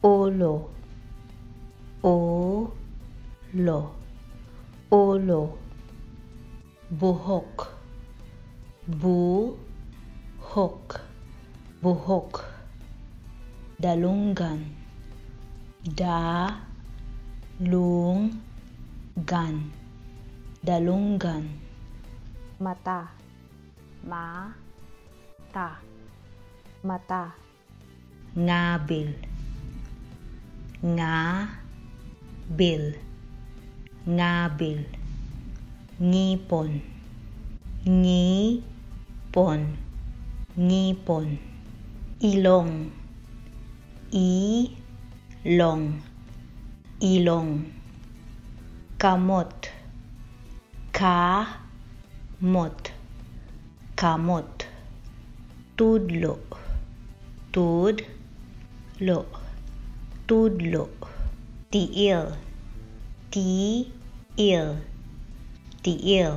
Olo, olo, olo. Buhok, buhok, buhok. Dalunggan, dalunggan, dalunggan. Mata, mata, mata. Ngabil, ngabil, ngabil. Ngipon, ngipon, ngipon. Ilong, ilong, ilong. Kamot, kamot, kamot. Tudlo, tudlo, tudlo. Tiil, tiil, tiil.